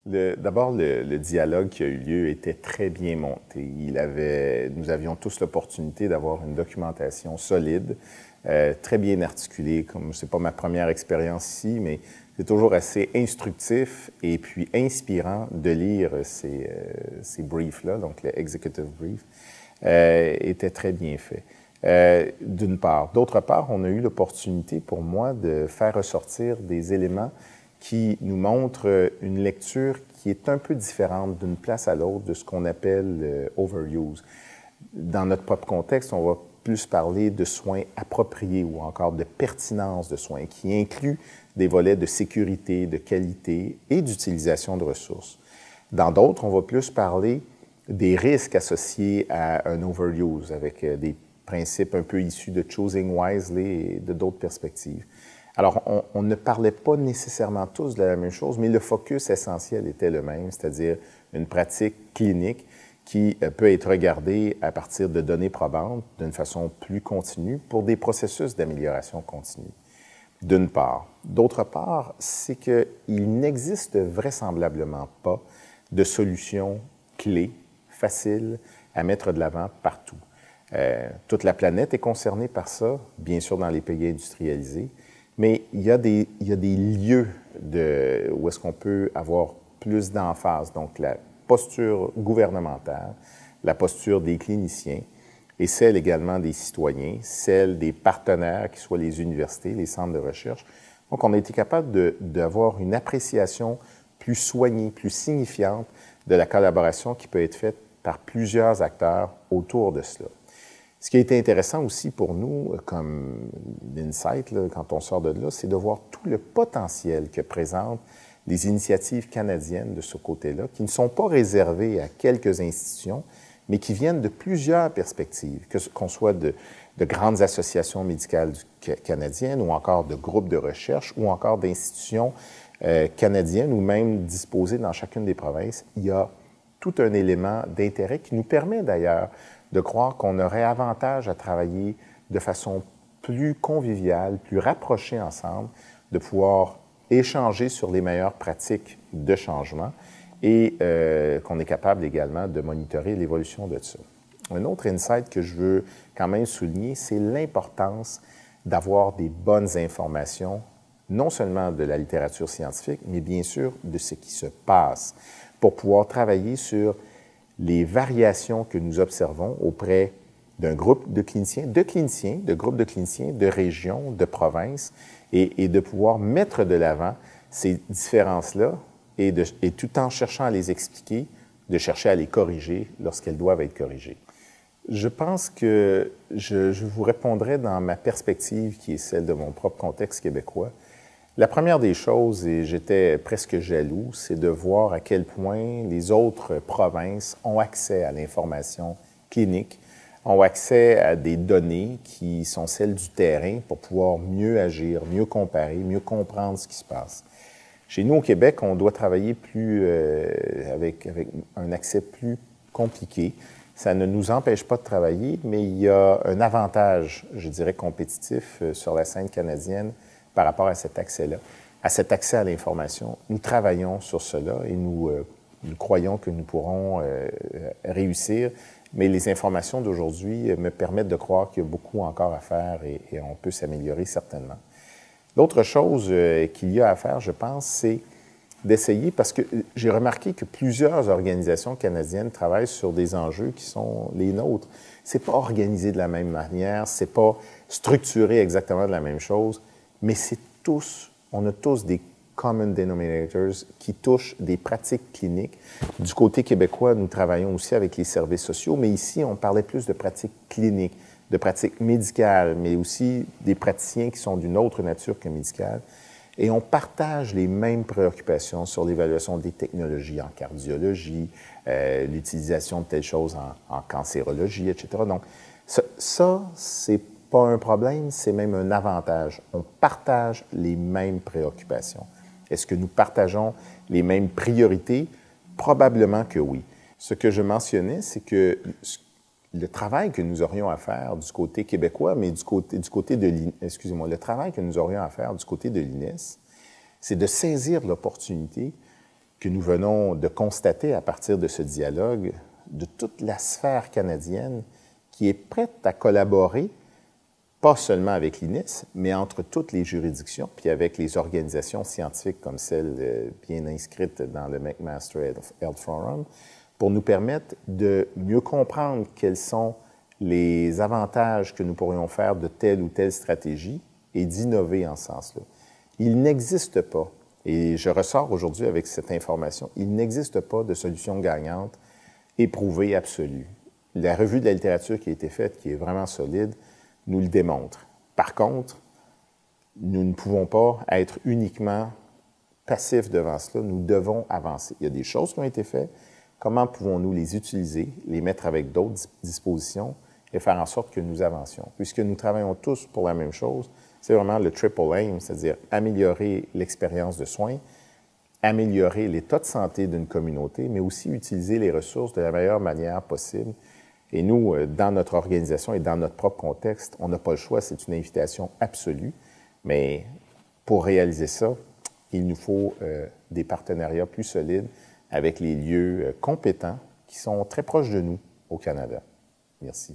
D'abord, le dialogue qui a eu lieu était très bien monté. Nous avions tous l'opportunité d'avoir une documentation solide, très bien articulée. Comme c'est pas ma première expérience ici, mais c'est toujours assez instructif et puis inspirant de lire ces briefs-là, donc le executive brief, était très bien fait. D'une part. D'autre part, on a eu l'opportunité pour moi de faire ressortir des éléments qui nous montrent une lecture qui est un peu différente d'une place à l'autre de ce qu'on appelle overuse. Dans notre propre contexte, on va plus parler de soins appropriés ou encore de pertinence de soins, qui inclut des volets de sécurité, de qualité et d'utilisation de ressources. Dans d'autres, on va plus parler des risques associés à un overuse, avec des principes un peu issus de choosing wisely et de d'autres perspectives. Alors, on ne parlait pas nécessairement tous de la même chose, mais le focus essentiel était le même, c'est-à-dire une pratique clinique qui peut être regardée à partir de données probantes d'une façon plus continue pour des processus d'amélioration continue, d'une part. D'autre part, c'est qu'il n'existe vraisemblablement pas de solution clé, facile à mettre de l'avant partout. Toute la planète est concernée par ça, bien sûr dans les pays industrialisés, mais il y a des lieux où est-ce qu'on peut avoir plus d'emphase, donc la posture gouvernementale, la posture des cliniciens et celle également des citoyens, celle des partenaires, qui soient les universités, les centres de recherche. Donc, on a été capable d'avoir une appréciation plus soignée, plus signifiante de la collaboration qui peut être faite par plusieurs acteurs autour de cela. Ce qui a été intéressant aussi pour nous, comme l'insight, quand on sort de là, c'est de voir tout le potentiel que présentent les initiatives canadiennes de ce côté-là, qui ne sont pas réservées à quelques institutions, mais qui viennent de plusieurs perspectives, qu'on soit de grandes associations médicales canadiennes ou encore de groupes de recherche ou encore d'institutions canadiennes ou même disposées dans chacune des provinces. Il y a tout un élément d'intérêt qui nous permet d'ailleurs de croire qu'on aurait avantage à travailler de façon plus conviviale, plus rapprochée ensemble, de pouvoir échanger sur les meilleures pratiques de changement et qu'on est capable également de monitorer l'évolution de ça. Un autre insight que je veux quand même souligner, c'est l'importance d'avoir des bonnes informations, non seulement de la littérature scientifique, mais bien sûr de ce qui se passe, pour pouvoir travailler sur les variations que nous observons auprès d'un groupe de cliniciens, de groupes de cliniciens, de régions, de provinces, et de pouvoir mettre de l'avant ces différences-là et tout en cherchant à les expliquer, de chercher à les corriger lorsqu'elles doivent être corrigées. Je pense que je vous répondrai dans ma perspective, qui est celle de mon propre contexte québécois. La première des choses, et j'étais presque jaloux, c'est de voir à quel point les autres provinces ont accès à l'information clinique, ont accès à des données qui sont celles du terrain pour pouvoir mieux agir, mieux comparer, mieux comprendre ce qui se passe. Chez nous, au Québec, on doit travailler avec un accès plus compliqué. Ça ne nous empêche pas de travailler, mais il y a un avantage, je dirais, compétitif sur la scène canadienne par rapport à cet accès-là, à cet accès à l'information. Nous travaillons sur cela et nous croyons que nous pourrons réussir, mais les informations d'aujourd'hui me permettent de croire qu'il y a beaucoup encore à faire et on peut s'améliorer certainement. L'autre chose qu'il y a à faire, je pense, c'est d'essayer, parce que j'ai remarqué que plusieurs organisations canadiennes travaillent sur des enjeux qui sont les nôtres. C'est pas organisé de la même manière, c'est pas structuré exactement de la même chose, mais on a tous des common denominators qui touchent des pratiques cliniques. Du côté québécois, nous travaillons aussi avec les services sociaux, mais ici, on parlait plus de pratiques cliniques, de pratiques médicales, mais aussi des praticiens qui sont d'une autre nature que médicale. Et on partage les mêmes préoccupations sur l'évaluation des technologies en cardiologie, l'utilisation de telles choses en cancérologie, etc. Donc, ça c'est pas un problème, c'est même un avantage. On partage les mêmes préoccupations. Est-ce que nous partageons les mêmes priorités? Probablement que oui. Ce que je mentionnais, c'est que le travail que nous aurions à faire du côté québécois, mais le travail que nous aurions à faire du côté de l'INES, c'est de saisir l'opportunité que nous venons de constater à partir de ce dialogue, de toute la sphère canadienne qui est prête à collaborer, pas seulement avec l'INIS, mais entre toutes les juridictions, puis avec les organisations scientifiques comme celle bien inscrite dans le McMaster Health Forum, pour nous permettre de mieux comprendre quels sont les avantages que nous pourrions faire de telle ou telle stratégie et d'innover en ce sens-là. Il n'existe pas, et je ressors aujourd'hui avec cette information, il n'existe pas de solution gagnante éprouvée, absolue. La revue de la littérature qui a été faite, qui est vraiment solide, nous le démontre. Par contre, nous ne pouvons pas être uniquement passifs devant cela, nous devons avancer. Il y a des choses qui ont été faites, comment pouvons-nous les utiliser, les mettre avec d'autres dispositions et faire en sorte que nous avancions. Puisque nous travaillons tous pour la même chose, c'est vraiment le triple aim, c'est-à-dire améliorer l'expérience de soins, améliorer l'état de santé d'une communauté, mais aussi utiliser les ressources de la meilleure manière possible. Et nous, dans notre organisation et dans notre propre contexte, on n'a pas le choix, c'est une invitation absolue, mais pour réaliser ça, il nous faut des partenariats plus solides avec les lieux compétents qui sont très proches de nous au Canada. Merci.